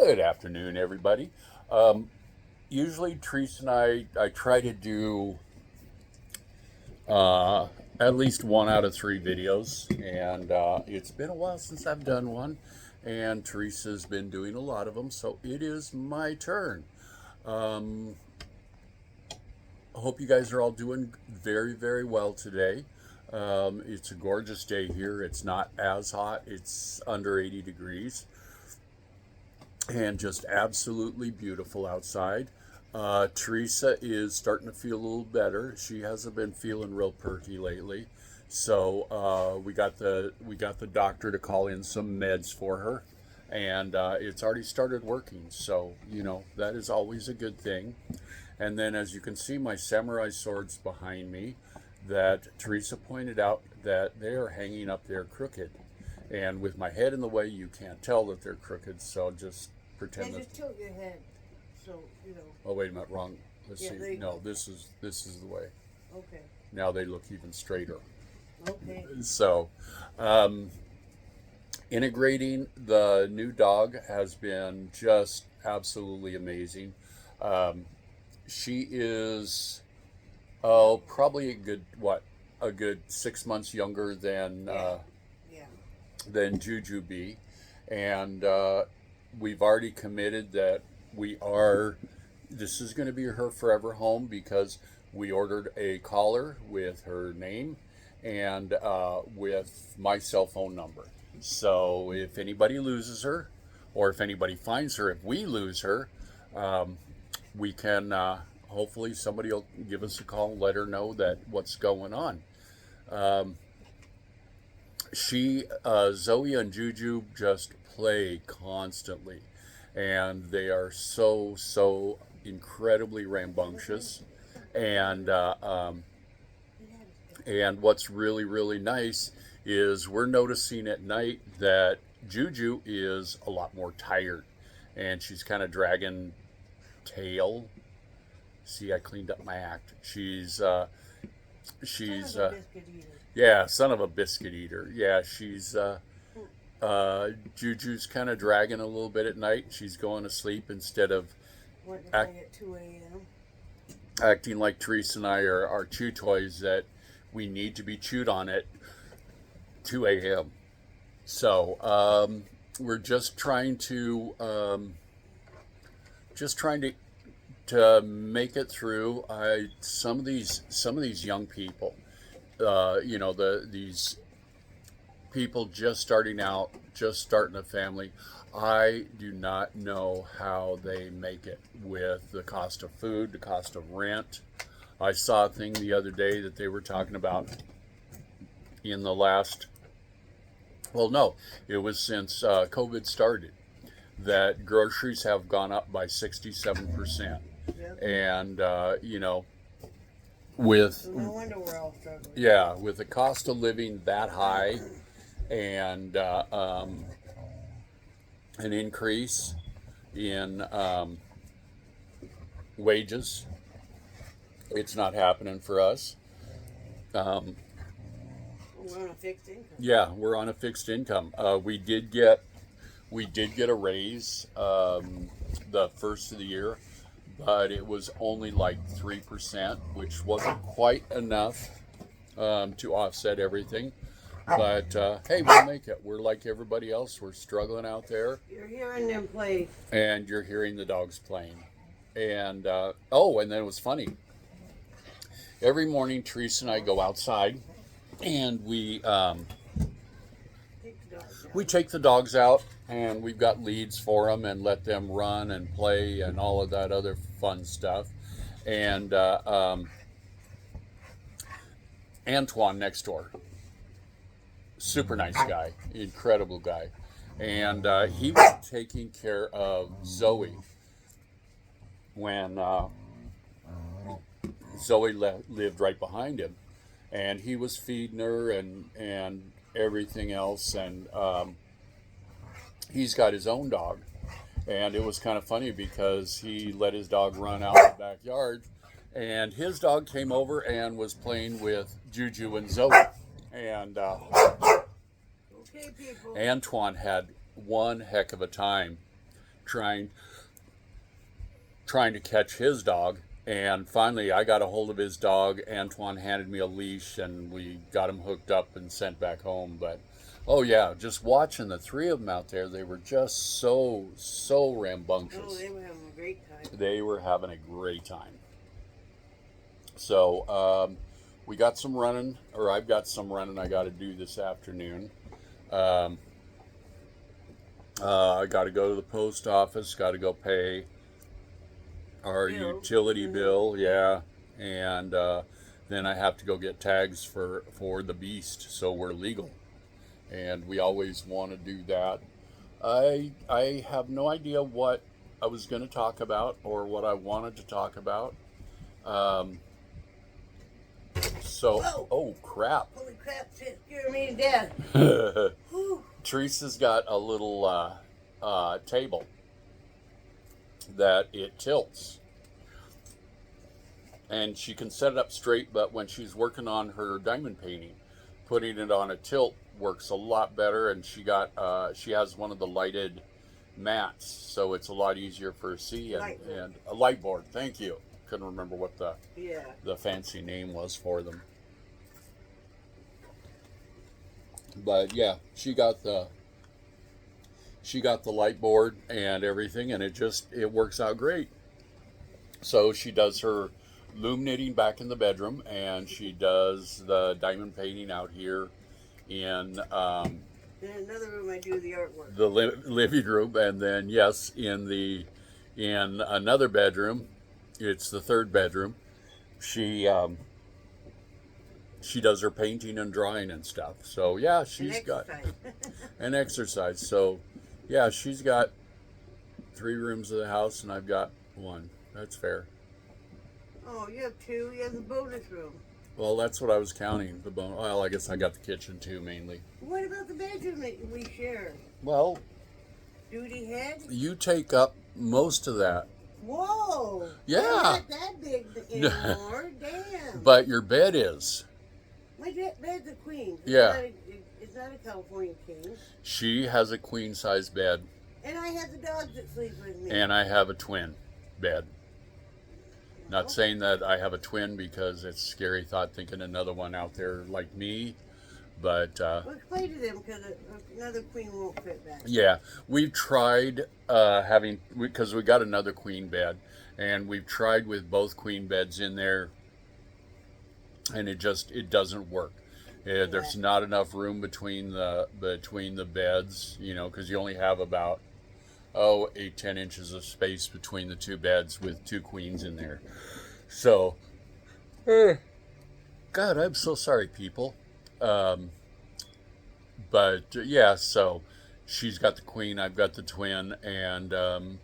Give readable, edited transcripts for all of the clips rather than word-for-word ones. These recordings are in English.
Good afternoon, everybody. Um, Usually, Teresa and I try to do uh, at least one out of three videos, and it's been a while since I've done one, and Teresa's been doing a lot of them, so it is my turn. Um, I hope you guys are all doing very, very well today. It's a gorgeous day here. It's not as hot, it's under 80 degrees and just absolutely beautiful outside. Teresa is starting to feel a little better. She hasn't been feeling real perky lately, so we got the doctor to call in some meds for her, and it's already started working. So that is always a good thing. And then, as you can see, my samurai swords behind me, that Teresa pointed out that they are hanging up there crooked. And with my head in the way, you can't tell that they're crooked. So just pretend And that. just tilt your head, so Oh, wait a minute, wrong. Let's Yeah, see. there you No, go. this is the way. Okay. Now they look even straighter. Okay. So, um, integrating the new dog has been just absolutely amazing. Um, she is probably a good 6 months younger Yeah. than Juju B, and we've already committed that we are. This is going to be her forever home because we ordered a collar with her name and with my cell phone number. So if anybody loses her, or if anybody finds her, if we lose her, um, we can hopefully somebody will give us a call and let her know that what's going on. Um, Zoe and Juju just play constantly, and they are so incredibly rambunctious. And and what's really nice is we're noticing at night that Juju is a lot more tired, and she's kind of dragging tail. See, I cleaned up my act. She's Kind of a biscuit eater. yeah, son of a biscuit eater. Yeah, she's Juju's kind of dragging a little bit at night. She's going to sleep instead of Went to act, play at 2 a.m. acting like Teresa and I are chew toys that we need to be chewed on at 2 a.m. So we're just trying to make it through. Some of these young people, these people just starting out, just starting a family. I do not know how they make it with the cost of food, the cost of rent. I saw a thing the other day that they were talking about in the last, well, no, it was since COVID started, that groceries have gone up by 67%. Yep. And, with, So no wonder we're all struggling. yeah, with the cost of living that high and an increase in wages, it's not happening for us. Um, We're on a fixed income. yeah, we're on a fixed income. We did get a raise the first of the year, but it was only like 3%, which wasn't quite enough to offset everything. But hey, we'll make it. We're like everybody else. We're struggling out there, You're hearing them play. and you're hearing the dogs playing. And and then it was funny. Every morning, Teresa and I go outside, and Take the dogs out. we take the dogs out, and we've got leads for them and let them run and play and all of that other fun stuff. And Antoine next door, super nice guy, incredible guy, and he was taking care of Zoe when Zoe lived right behind him, and he was feeding her and everything else, and he's got his own dog, and it was kind of funny because he let his dog run out in the backyard, and his dog came over and was playing with Juju and Zoe, and Okay, people. Antoine had one heck of a time trying to catch his dog. And finally, I got a hold of his dog. Antoine handed me a leash, and we got him hooked up and sent back home. But oh yeah, just watching the three of them out there, they were just so rambunctious. Oh, they were having a great time. They were having a great time. So we got some running, or I've got some running I got to do this afternoon. I got to go to the post office, got to go pay our utility bill, yeah, and then I have to go get tags for the beast, so we're legal, and we always want to do that. I have no idea what I was going to talk about or what I wanted to talk about. So, Whoa. oh crap. Holy crap, shit, scared me to death. Whew. Teresa's got a little table that it tilts. And she can set it up straight, but when she's working on her diamond painting, putting it on a tilt works a lot better. And she has one of the lighted mats, so it's a lot easier for her to see. And a light board, thank you. Couldn't remember what the fancy name was for them. But yeah, she got the light board and everything, and it works out great. So she does her loom knitting back in the bedroom, and she does the diamond painting out here in in another room I do the artwork. the living room, and then yes, in another bedroom, it's the third bedroom. She does her painting and drawing and stuff. So yeah, she's got an exercise. So yeah, she's got 3 rooms of the house, and I've got 1. That's fair. Oh, you have 2. You have the bonus room. Well, that's what I was counting. Well, I guess I got the kitchen too, mainly. What about the bedroom that we share? Well, Duty head? you take up most of that. Whoa! Yeah. Not that big anymore. Damn. But your bed is. My bed's a queen. Yeah. It's not a California king. She has a queen size bed, And I have the dogs that sleep with me. and I have a twin bed. Not saying that I have a twin because it's a scary thought thinking another one out there like me, but Well, explain to them because another queen won't fit back. yeah, we've tried because we got another queen bed, and we've tried with both queen beds in there, and it doesn't work. There's not enough room between the beds, because you only have about 8-10 inches of space between the 2 beds with 2 queens in there. So, God, I'm so sorry, people. But yeah, so she's got the queen, I've got the twin, and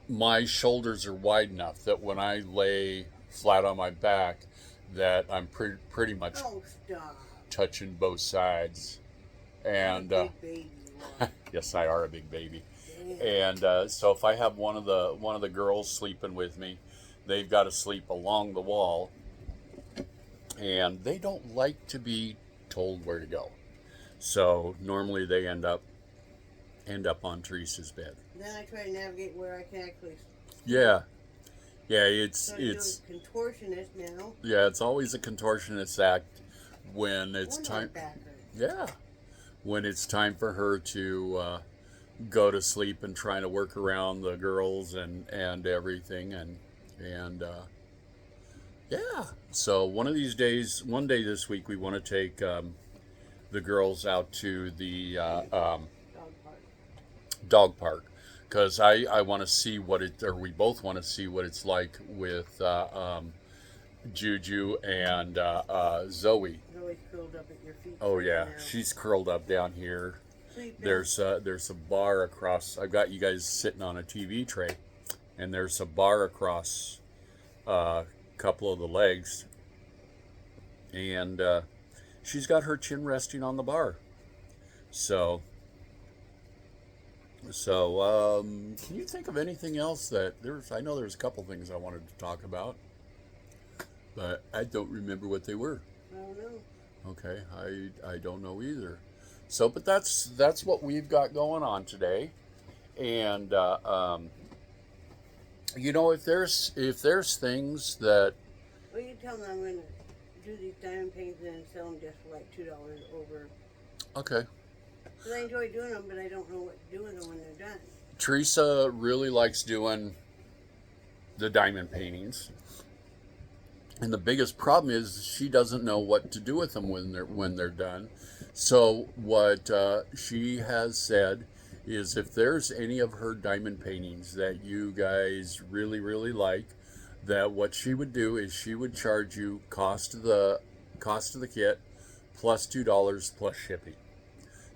my shoulders are wide enough that when I lay flat on my back, that I'm pretty much touching both sides. And Big baby you are. yes, I are a big baby. Damn. And so if I have one of the girls sleeping with me, they've got to sleep along the wall, and they don't like to be told where to go. So normally they end up on Teresa's bed. Then I try to navigate where I can actually. Yeah, it's So you're a contortionist now. yeah, it's always a contortionist act when it's One time. back hurts. Yeah, when it's time for her to go to sleep and trying to work around the girls and everything and yeah. So one day this week, we want to take the girls out to the Dog park. dog park, because I want to see we both want to see what it's like with Juju and Zoe. Zoe's curled up at your feet. Oh right yeah, now. she's curled up down here. Sleeping. There's a bar across. I've got you guys sitting on a TV tray, and there's a bar across a couple of the legs, and she's got her chin resting on the bar. So can you think of anything else that I know there's a couple things I wanted to talk about, but I don't remember what they were. I don't know. Okay, I don't know either. So, but that's what we've got going on today, And you know, if there's things that Well, you tell them I'm going to do these diamond paints and sell them just for like $2 over. okay, Because I enjoy doing them, but I don't know what to do with them when they're done. Teresa really likes doing the diamond paintings, and the biggest problem is she doesn't know what to do with them when they're done. So what she has said is, if there's any of her diamond paintings that you guys really like, that what she would do is she would charge you cost of the kit plus $2 plus shipping.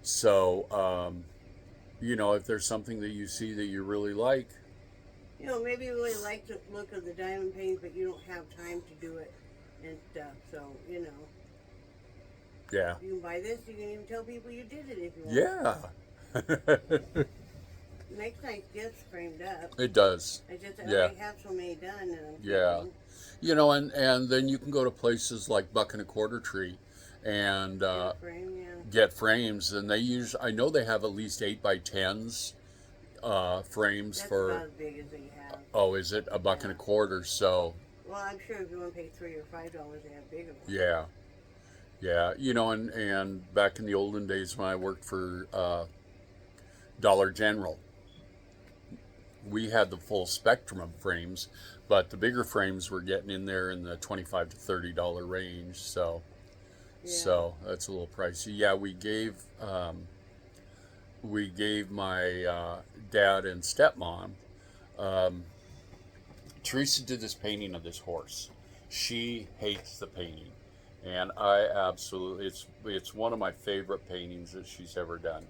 So you know, if there's something that you see that you really like, You know, maybe you really like the look of the diamond paints, but you don't have time to do it and stuff. So, you know, yeah, you can buy this. You can even tell people you did it if you want. yeah. It makes nice gifts framed up. It does. I just Yeah. already have so many done. And I'm Yeah. thinking, You know, and then you can go to places like Buck and a Quarter Tree and frame, yeah. get frames, and I know they have at least 8x10s frames That's for. about as big as they have. Oh, is it a buck and a quarter? So Well, I'm sure if you want to pay $3 or $5, they have bigger ones. yeah, yeah. You know, and back in the olden days when I worked for Dollar General, we had the full spectrum of frames, but the bigger frames were getting in there in the $25 to $30 range. So, Yeah. so that's a little pricey. Yeah, we gave my dad and stepmom. Teresa did this painting of this horse. She hates the painting, and I absolutely it's one of my favorite paintings that she's ever done.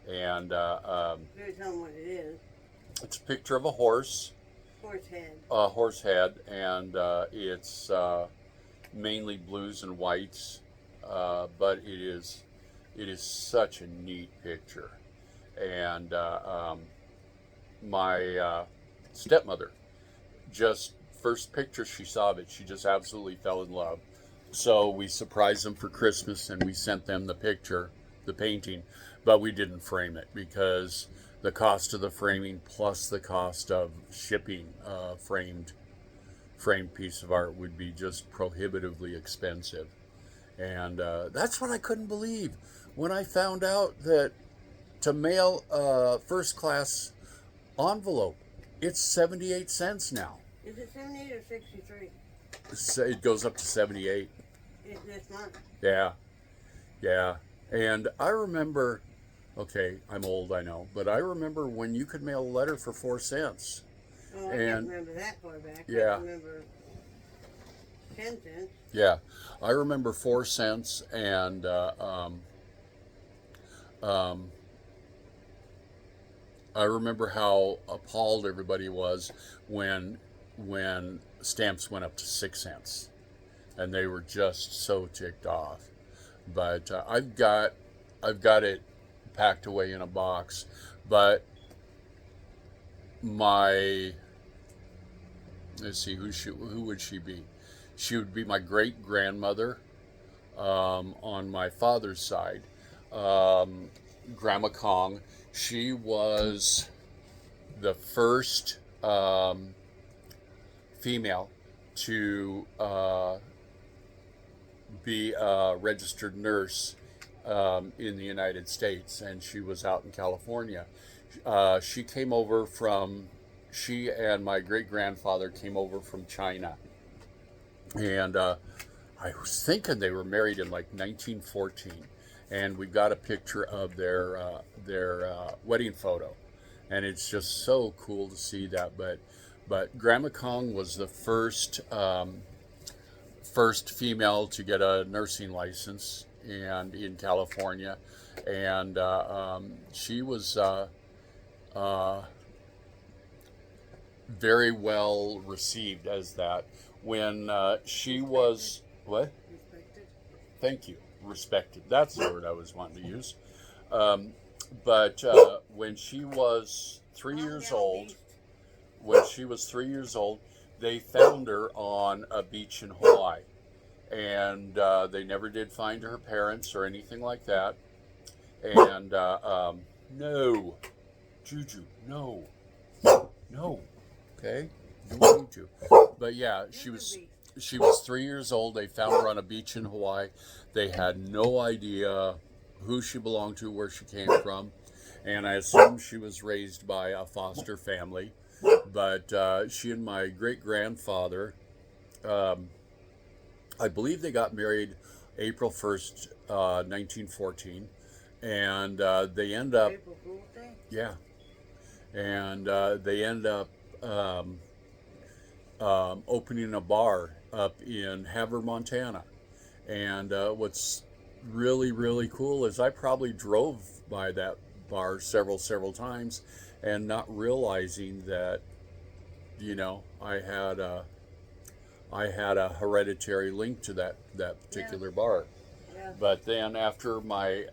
And Maybe tell them what it is. it's a picture of a horse, Horse head. a horse head, and it's mainly blues and whites, but it is such a neat picture. And my stepmother, just first picture she saw of it, she just absolutely fell in love. So we surprised them for Christmas and we sent them the picture, the painting, but we didn't frame it because the cost of the framing plus the cost of shipping framed piece of art would be just prohibitively expensive. And that's what I couldn't believe when I found out that to mail a first class envelope, it's 78 cents now. Is it 78 or 63? It goes up to 78. This month. Yeah, yeah. And I remember, okay, I'm old, I know, but I remember when you could mail a letter for 4 cents. Oh, I And- can't remember that far back. Yeah. I remember 10 cents. Yeah, I remember 4 cents, and I remember how appalled everybody was when stamps went up to 6 cents, and they were just so ticked off. But I've got it packed away in a box. But my let's see, who would she be? She would be my great grandmother on my father's side, Grandma Kong. She was the first female to be a registered nurse in the United States, and she was out in California. She and my great grandfather came over from China, and I was thinking they were married in like 1914, and we got a picture of their wedding photo, and it's just so cool to see that. But Grandma Kong was the first female to get a nursing license and in California, and she was very well received as that. When she was what? Respected. Thank you. Respected. That's the word I was wanting to use. But when she was 3 years old, they found her on a beach in Hawaii, and they never did find her parents or anything like that. And no, Juju, no. No. Okay? You don't need to. But yeah, she was 3 years old. They found her on a beach in Hawaii. They had no idea who she belonged to, where she came from, and I assume she was raised by a foster family. But she and my great grandfather, I believe they got married April 1st, 1914, and they end up, April Fool's Day? yeah, and they end up opening a bar up in Havre, Montana. And what's really, really cool is I probably drove by that bar several times and not realizing that, I had a hereditary link to that particular bar. Yeah. But then after my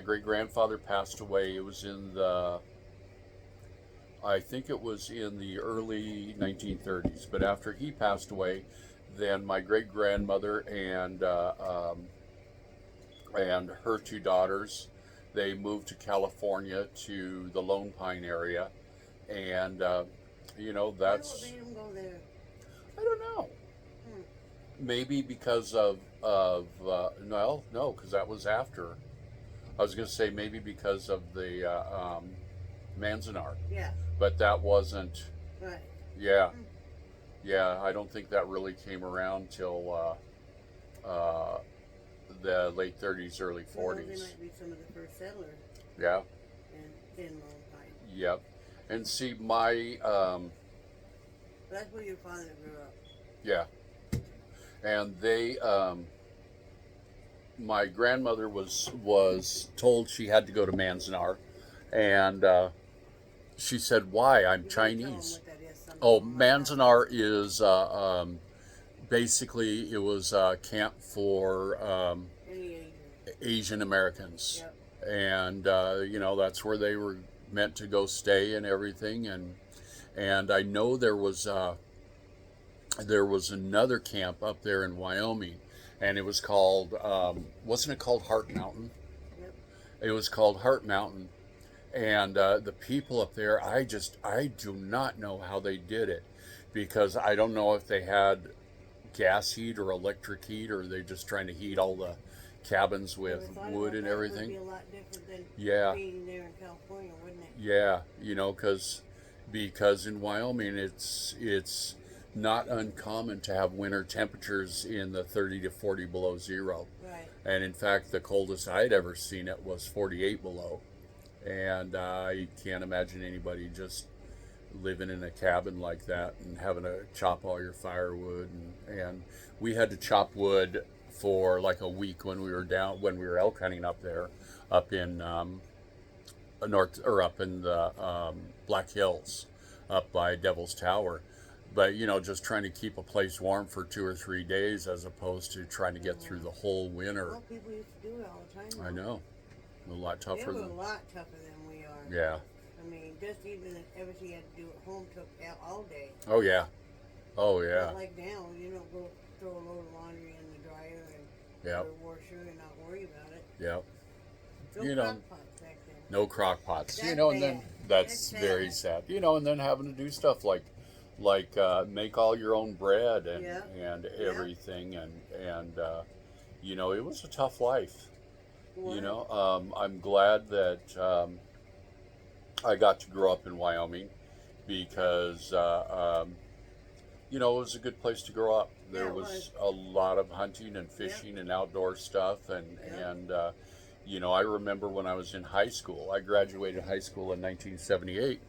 great grandfather passed away, it was I think it was in the early 1930s. But after he passed away, then my great grandmother and her two daughters, they moved to California to the Lone Pine area, and that's, Why don't they go there? I don't know. Maybe because of no, because that was after. I was going to say maybe because of the Manzanar, Yeah, but that wasn't. right. Yeah, yeah. I don't think that really came around till the late 30s, early 40s. Well, they might be some of the first settlers Yeah. in Lone Pine. Yep. And see, my That's where your father grew up. yeah, and they my grandmother was told she had to go to Manzanar, and she said, "Why? I'm You gotta tell 'em Chinese." what that is sometime. Oh, Manzanar is basically it was a camp for Any Asian. Asian Americans, Yep. and that's where they were meant to go stay and everything, and I know there was another camp up there in Wyoming, and it was called wasn't it called Heart Mountain? Yep. It was called Heart Mountain, and the people up there, I do not know how they did it, because I don't know if they had gas heat or electric heat, or they just trying to heat all the cabins with If I wood thought and that everything. would be a lot different than Yeah. being there in California, wouldn't it? Yeah, because in Wyoming it's not uncommon to have winter temperatures in the 30 to 40 below zero. Right. And in fact, the coldest I'd ever seen it was 48 below. And I can't imagine anybody just living in a cabin like that and having to chop all your firewood. And we had to chop wood for like a week when we were elk hunting up there, up in up in the Black Hills, up by Devil's Tower. But just trying to keep a place warm for 2 or 3 days, as opposed to trying to get through the whole winter. Well, people used to do it all the time. I know, a lot They tougher were a than. lot tougher than we are. Yeah. I mean, just even everything you had to do at home took all day. Oh yeah. Oh yeah. Not like now, you don't go throw a load of laundry in the dryer and Yep. put a washer and not worry about it. Yep. No You know, crock pots back then. No crock pots. That's And then bad. that's That's very bad. sad. And then having to do stuff like make all your own bread and Yeah. and everything, and it was a tough life. What? I'm glad that I got to grow up in Wyoming, because it was a good place to grow up. Yeah, There it was a lot of hunting and fishing and outdoor stuff, and I remember when I was in high school. I graduated high school in 1978,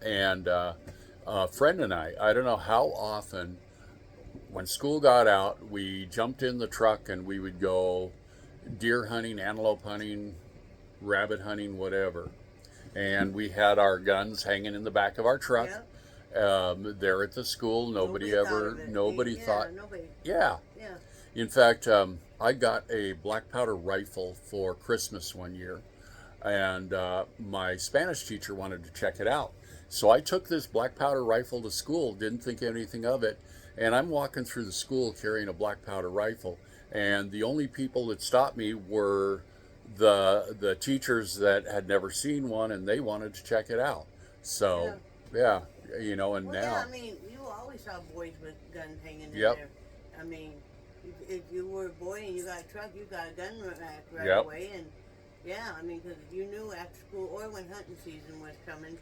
and a friend and I don't know how often, when school got out, we jumped in the truck and we would go deer hunting, antelope hunting, rabbit hunting, whatever. And we had our guns hanging in the back of our truck. Yep. There at the school. Nobody thought ever, of it. nobody Yeah, thought. Nobody. Yeah. Yeah. In fact, I got a black powder rifle for Christmas one year, and my Spanish teacher wanted to check it out. So I took this black powder rifle to school, didn't think anything of it, and I'm walking through the school carrying a black powder rifle, and the only people that stopped me were the teachers that had never seen one and they wanted to check it out. So yeah, you know, and Well, yeah, now, I mean, you always saw boys with guns hanging in yep, there. I mean, if you were a boy and you got a truck, you got a gun rack right yep, away. And yeah, I mean, because you knew after school or when hunting season was coming,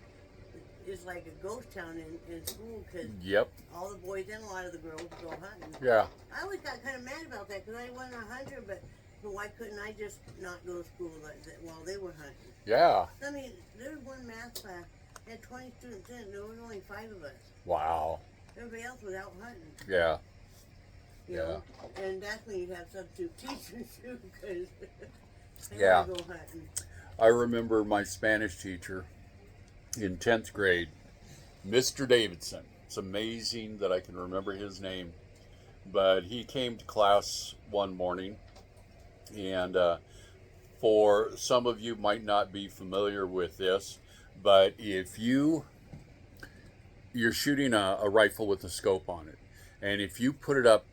it's like a ghost town in school because yep, all the boys and a lot of the girls would go hunting. yeah, I always got kind of mad about that because I wasn't a hunter, but why couldn't I just not go to school while they were hunting? yeah. I mean, there was one math class, had 20 students in it, there was only 5 of us. Wow. Everybody else was out hunting. Yeah. You know? And that's when you have substitute teachers too, because they Yeah. want to go hunting. I remember my Spanish teacher in 10th grade, Mr. Davidson. It's amazing that I can remember his name. But he came to class one morning, and for some of you might not be familiar with this, but if you're shooting a rifle with a scope on it, and if you put it up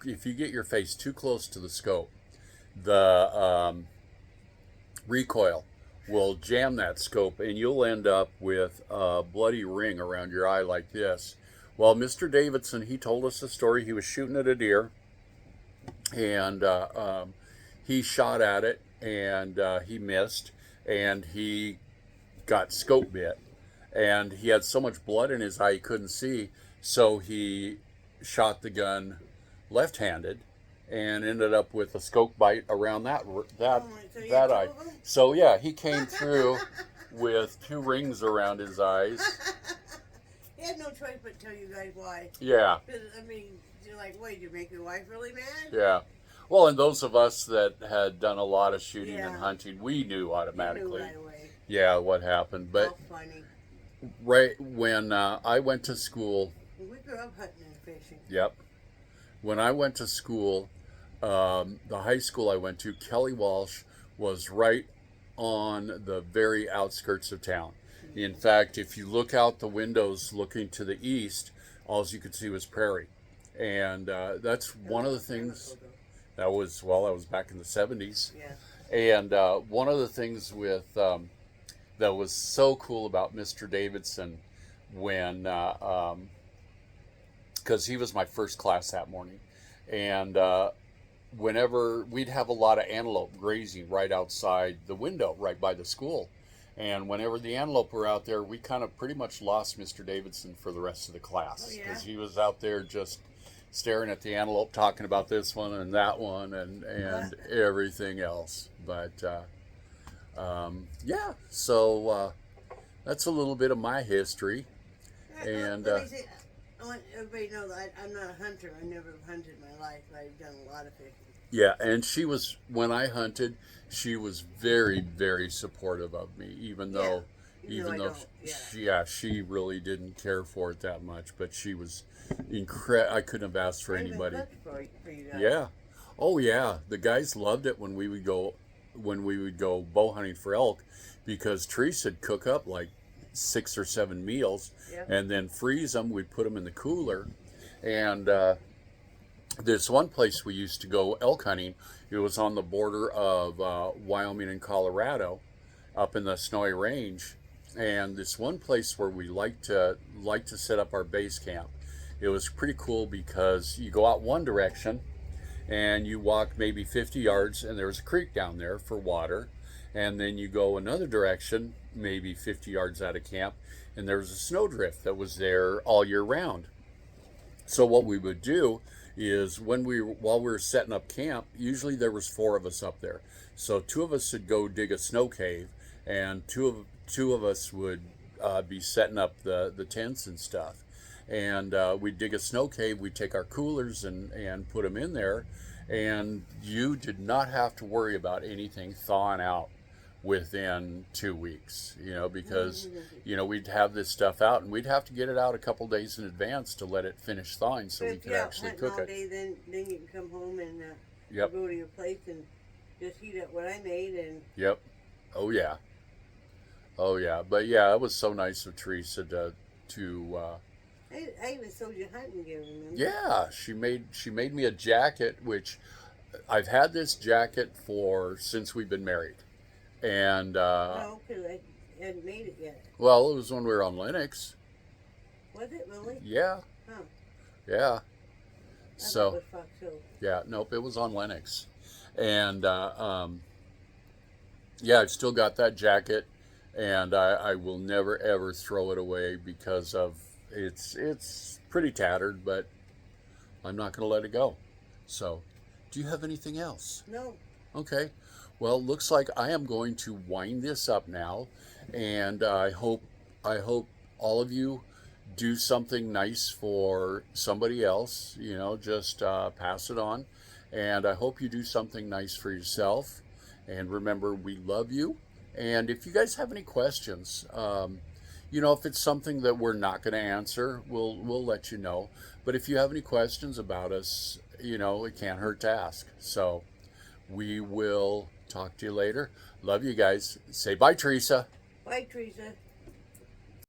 if you get your face too close to the scope, the recoil will jam that scope and you'll end up with a bloody ring around your eye like this. Well, Mr. Davidson, he told us a story. He was shooting at a deer, and he shot at it, and he missed, and he got scope bit, and he had so much blood in his eye he couldn't see, so he shot the gun left-handed and ended up with a scope bite around that So you that had eye. 2 of them? So yeah, he came through with 2 rings around his eyes. He had no choice but to tell you guys why. Yeah, 'Cause, I mean, you're like, wait, you make your wife really mad? yeah. Well, and those of us that had done a lot of shooting and Yeah. hunting, we knew You knew automatically. right away. Yeah, what happened. But How funny. right when I went to school, We grew up hunting and fishing. yep. When I went to school, the high school I went to, Kelly Walsh, was right on the very outskirts of town. In fact, if you look out the windows looking to the east, all you could see was prairie. And that's one of the things that was back in the 70s. Yeah. And one of the things with that was so cool about Mr. Davidson when, because he was my first class that morning, and whenever we'd have a lot of antelope grazing right outside the window, right by the school. And whenever the antelope were out there, we kind of pretty much lost Mr. Davidson for the rest of the class Oh, yeah? because he was out there just staring at the antelope, talking about this one and that one and everything else. But yeah, so that's a little bit of my history. And Let me see. I want everybody to know that I'm not a hunter. I never hunted in my life. I've done a lot of fishing. yeah, and she was, when I hunted, she was very, very supportive of me, even though, Even though I don't, she really didn't care for it that much, but she was I couldn't have asked for I even anybody. cooked for you guys. Yeah. Oh yeah, the guys loved it when we would go bow hunting for elk, because Teresa'd cook up like 6 or 7 meals, Yeah. and then freeze them. We'd put them in the cooler, and there's one place we used to go elk hunting. It was on the border of Wyoming and Colorado, up in the Snowy Range, and this one place where we like to set up our base camp. It was pretty cool because you go out one direction and you walk maybe 50 yards and there's a creek down there for water, and then you go another direction maybe 50 yards out of camp and there was a snowdrift that was there all year round. So what we would do is while we were setting up camp, usually there was 4 of us up there. So 2 of us would go dig a snow cave, and two of us would be setting up the tents and stuff. And we'd dig a snow cave. We'd take our coolers and put them in there, and you did not have to worry about anything thawing out within 2 weeks, because we'd have this stuff out and we'd have to get it out a couple days in advance to let it finish thawing so But we if could you're out actually hunting cook all it. day, then you can come home and Yep. go to your place and just heat up what I made. And Yep. Oh yeah. But yeah, it was so nice of Teresa to I even sold you hunting gear, remember? yeah, she made me a jacket, which I've had this jacket since we've been married, and No, because I hadn't made it yet. well, it was when we were on Linux. Was it really? Yeah, Huh. yeah. I thought it So was Fox Hill. yeah, nope, it was on Linux, and yeah, I've still got that jacket, and I will never ever throw it away because of it's pretty tattered, but I'm not going to let it go. So, do you have anything else? No. Okay. Well, looks like I am going to wind this up now, and I hope all of you do something nice for somebody else. You know, just pass it on, and I hope you do something nice for yourself. And remember, we love you. And if you guys have any questions, if it's something that we're not going to answer, we'll let you know. But if you have any questions about us, it can't hurt to ask. So we will talk to you later. Love you guys. Say bye, Teresa. Bye, Teresa.